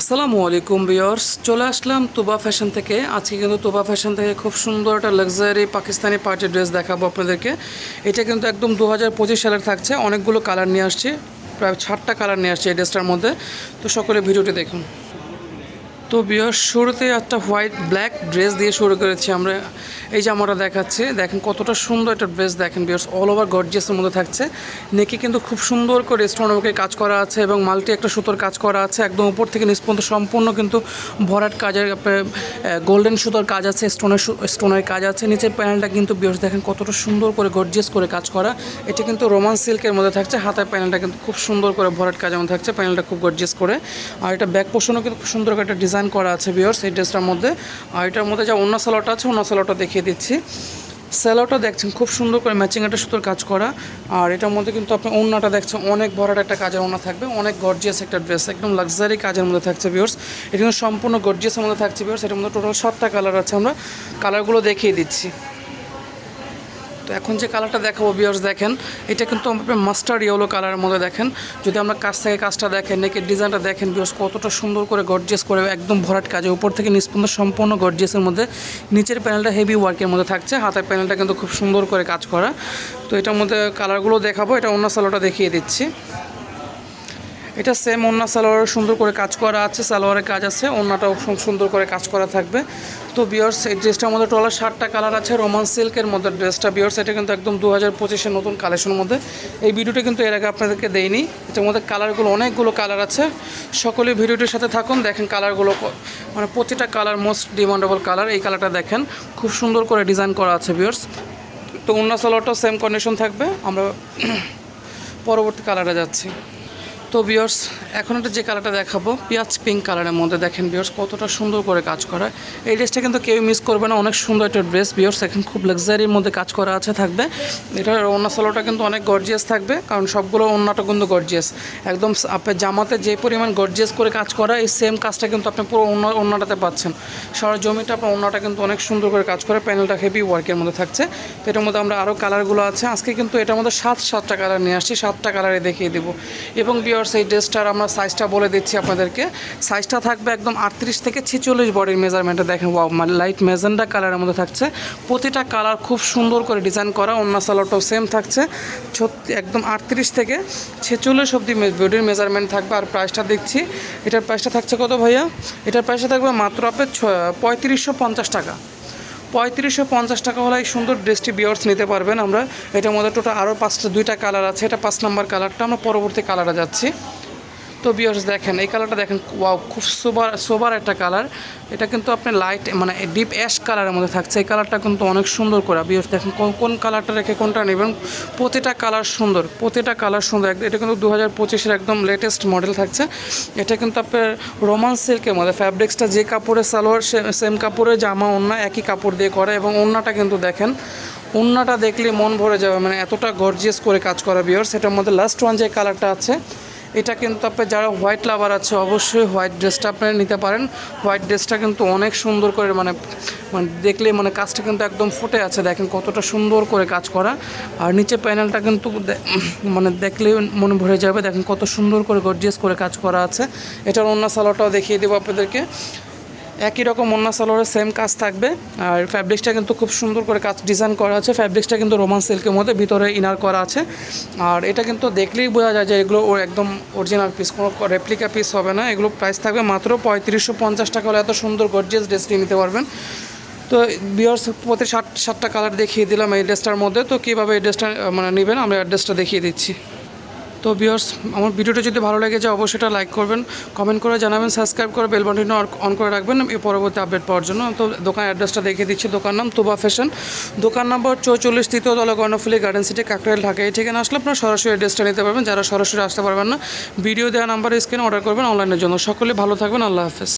আসসালামু আলাইকুম ভিউয়ার্স, চলে আসলাম তুবা ফ্যাশন থেকে। আজকে কিন্তু তুবা ফ্যাশন থেকে খুব সুন্দর একটা লাক্সারি পাকিস্তানি পার্টি ড্রেস দেখাবো আপনাদেরকে। এটা কিন্তু একদম 2025 সালের থাকছে। অনেকগুলো কালার নিয়ে আসছে, প্রায় 6টা কালার নিয়ে আসছে এই ড্রেসটার মধ্যে। তো সকলে ভিডিওটি দেখুন। তো ভিউয়ার্স, শুরুতে একটা হোয়াইট ব্ল্যাক ড্রেস দিয়ে শুরু করেছি আমরা। এই জামাটা দেখাচ্ছি, দেখেন কতটা সুন্দর একটা ড্রেস। দেখেন ভিউয়ার্স, অল ওভার গর্জিয়াসের মধ্যে থাকছে। নেকে কিন্তু খুব সুন্দর করে স্টোনওয়ার্কের কাজ করা আছে এবং মাল্টি একটা সুতোর কাজ করা আছে। একদম উপর থেকে নিচ পর্যন্ত সম্পূর্ণ কিন্তু ভরাট কাজের গোল্ডেন সুতোর কাজ আছে, স্টোনের কাজ আছে। নিচের প্যানেলটা কিন্তু ভিউয়ার্স দেখেন কতটা সুন্দর করে গর্জিয়াস করে কাজ করা। এটা কিন্তু রোমান সিল্কের মধ্যে থাকছে। হাতের প্যানেলটা কিন্তু খুব সুন্দর করে ভরাট কাজের মধ্যে থাকছে, প্যানেলটা খুব গর্জিয়াস করে। আর এটা ব্যাক পোর্শনও কিন্তু খুব সুন্দর করে একটা ডিজাইন করা আছে ভিউয়ার্স এই ড্রেসটার মধ্যে। আর এটার মধ্যে যা ওন্না সালোয়ারটা আছে, ওন্না সালোয়ারটা দেখিয়ে দিচ্ছি। সালোয়ারটা দেখছেন খুব সুন্দর করে ম্যাচিং একটা সুতোর কাজ করা। আর এটার মধ্যে কিন্তু আপনি ওন্নাটা দেখছেন অনেক ভরাট একটা কাজের ওন্না থাকবে, অনেক গর্জিয়াস একটা ড্রেস, একদম লাক্সারি কাজের মধ্যে থাকছে ভিউয়ার্স। এটা কিন্তু সম্পূর্ণ গর্জিয়াসের মধ্যে থাকছে ভিউয়ার্স। এটার মধ্যে টোটাল 7টা কালার আছে, আমরা কালারগুলো দেখিয়ে দিচ্ছি। তো এখন যে কালারটা দেখাবো ভিউয়ার্স, দেখেন এটা কিন্তু মাস্টার্ড ইয়েলো কালারের মধ্যে। দেখেন যদি আমরা কাছ থেকে কাজটা দেখেন, নেকের ডিজাইনটা দেখেন ভিউয়ার্স, কতটা সুন্দর করে গর্জিয়াস করে একদম ভরাট কাজে, উপর থেকে নিচ পর্যন্ত সম্পূর্ণ গর্জিয়াসের মধ্যে। নিচের প্যানেলটা হেভি ওয়ার্কের মধ্যে থাকছে, হাতের প্যানেলটা কিন্তু খুব সুন্দর করে কাজ করা। তো এটার মধ্যে কালারগুলো দেখাবো। এটা অন্য সালোয়ারটা দেখিয়ে দিচ্ছি। এটা সেম ওন্না সালোয়ারের সুন্দর করে কাজ করা আছে, সালোয়ারের কাজ আছে, ওন্নাটাও সুন্দর করে কাজ করা থাকবে। তো বিয়ার্স, এই ড্রেসটার মধ্যে টোটাল 7টা কালার আছে, রোমান সিল্কের মধ্যে ড্রেসটা বিয়ার্স। এটা কিন্তু একদম 2025-এর নতুন কালেকশনের মধ্যে। এই ভিডিওটা কিন্তু এর আগে আপনাদেরকে দেইনি। এটার মধ্যে কালারগুলো অনেকগুলো কালার আছে। সকলে ভিডিওটির সাথে থাকুন, দেখেন কালারগুলো, মানে প্রতিটা কালার মোস্ট ডিমান্ডেবল কালার। এই কালারটা দেখেন খুব সুন্দর করে ডিজাইন করা আছে বিয়ার্স। তো ওন্না সালোয়ারটাও সেম কন্ডিশন থাকবে। আমরা পরবর্তী কালারে যাচ্ছি। তো ভিউয়ার্স, এখন একটা যে কালারটা দেখাবো পেঁয়াজ পিঙ্ক কালারের মধ্যে, দেখেন ভিউয়ার্স কতটা সুন্দর করে কাজ করা। এই ড্রেসটা কিন্তু কেউ মিস করবে না, অনেক সুন্দর একটা ড্রেস ভিউয়ার্স। এখন খুব লাক্সারির মধ্যে কাজ করা আছে থাকবে। এটার ওন্না সালোয়ারটা কিন্তু অনেক গর্জিয়াস থাকবে, কারণ সবগুলো ওন্নাটা কিন্তু গর্জিয়াস। একদম আপনার জামাতে যে পরিমাণ গর্জিয়াস করে কাজ করা, এই সেম কাজটা কিন্তু আপনি পুরো ওন্নাটাতে পাচ্ছেন। সারা জমিটা আপনার ওন্নাটা কিন্তু অনেক সুন্দর করে কাজ করে, প্যানেলটা হেভি ওয়ার্কের মধ্যে থাকছে। তো এটার মধ্যে আমরা আরও কালারগুলো আছে। আজকে কিন্তু এটার মধ্যে 7টা কালার নিয়ে আসছি, 7টা কালারে দেখিয়ে দেবো। এবং এই ড্রেসটার আমরা সাইজটা বলে দিচ্ছি আপনাদেরকে। সাইজটা থাকবে একদম 38 থেকে 46 বডির মেজারমেন্টে। দেখেন ওয়াও, লাইট ম্যাজেন্ডা কালারের মধ্যে থাকছে। প্রতিটা কালার খুব সুন্দর করে ডিজাইন করা। ওন্না সালোয়ারটাও সেম থাকছে, একদম 38 থেকে 46 অবধি বডির মেজারমেন্ট থাকবে। আর প্রাইসটা দেখছি, এটার প্রাইসটা থাকছে কত ভাইয়া? এটার প্রাইসটা থাকবে মাত্র আপনার 3550 টাকা। 3550 টাকা হলে এই সুন্দর ড্রেসটি ভিউয়ার্স নিতে পারবেন। আমরা এটার মধ্যে টোটাল আরও 2টা কালার আছে। এটা 5 নম্বর কালারটা, আমরা পরবর্তী কালারে যাচ্ছি। তো ভিউয়ার্স দেখেন এই কালারটা দেখেন, ওয়াও খুব সোবার একটা কালার। এটা কিন্তু আপনি লাইট মানে ডিপ অ্যাশ কালারের মধ্যে থাকছে। এই কালারটা কিন্তু অনেক সুন্দর করে ভিউয়ার্স দেখেন কোন কালারটা রেখে কোনটা নেবেন। প্রতিটা কালার সুন্দর, প্রতিটা কালার সুন্দর। এটা কিন্তু 2025-এর একদম লেটেস্ট মডেল থাকছে। এটা কিন্তু আপনার রোমান সিল্কের মধ্যে। ফ্যাব্রিক্সটা যে কাপড়ের সালোয়ার সেম কাপড়ের জামা, ওন্না একই কাপড় দিয়ে করা। এবং ওন্নাটা কিন্তু দেখেন, ওন্নাটা দেখলে মন ভরে যাবে, মানে এতটা গর্জিয়াস করে কাজ করা ভিউয়ার্স। এটার মধ্যে লাস্ট ওয়ান যে কালারটা আছে, এটা কিন্তু আপনি যারা হোয়াইট লাভার আছে অবশ্যই হোয়াইট ড্রেসটা আপনারা নিতে পারেন। হোয়াইট ড্রেসটা কিন্তু অনেক সুন্দর করে মানে দেখলে মানে কাজটা কিন্তু একদম ফুটে আছে। দেখেন কতটা সুন্দর করে কাজ করা। আর নিচে প্যানেলটা কিন্তু মানে দেখলে মনে ভরে যাবে। দেখেন কত সুন্দর করে গর্জিয়াস করে কাজ করা আছে। এটার ওন্না সালোয়ারটাও দেখিয়ে দেবো আপনাদেরকে। একই রকম ওন্না সালোয়ারের সেম কাজ থাকবে। আর ফ্যাব্রিক্সটা কিন্তু খুব সুন্দর করে কাজ ডিজাইন করা আছে। ফ্যাব্রিক্সটা কিন্তু রোমান সিল্কের মধ্যে, ভিতরে ইনার করা আছে। আর এটা কিন্তু দেখলেই বোঝা যায় যে এগুলো একদম অরিজিনাল পিস, কোনো রেপ্লিকা পিস হবে না। এগুলো প্রাইস থাকবে মাত্র 3550 টাকা হলে এত সুন্দর গর্জিয়াস ড্রেসটি নিতে পারবেন। তো ভিউয়ার্স, প্রতি 7টা কালার দেখিয়ে দিলাম এই ড্রেসটার মধ্যে। তো কীভাবে এই ড্রেসটা মানে নেবেন আমরা অ্যাড্রেসটা দেখিয়ে দিচ্ছি। তো ভিউয়ার্স, আমার ভিডিওটা যদি ভালো লেগে যায় অবশ্যই এটা লাইক করবেন, কমেন্ট করে জানাবেন, সাবস্ক্রাইব করে বেল বাটনটি অন করে রাখবেন এই পরবর্তী আপডেট পাওয়ার জন্য। তো দোকান অ্যাড্রেসটা দেখিয়ে দিচ্ছি। দোকান নাম তুবা ফ্যাশন, দোকান নম্বর 44, 3য় তলা, গণফুলি গার্ডেন সিটি, কাকরাইল, ঢাকা। এই ঠিকানা আসলে আপনারা সরাসরি অ্যাড্রেসটা নিতে পারবেন। যারা সরাসরি আসতে পারবেন না, ভিডিও দেওয়া নাম্বারে স্ক্রিনে অর্ডার করবেন অনলাইনের জন্য। সকলে ভালো থাকবেন, আল্লাহ হাফেজ।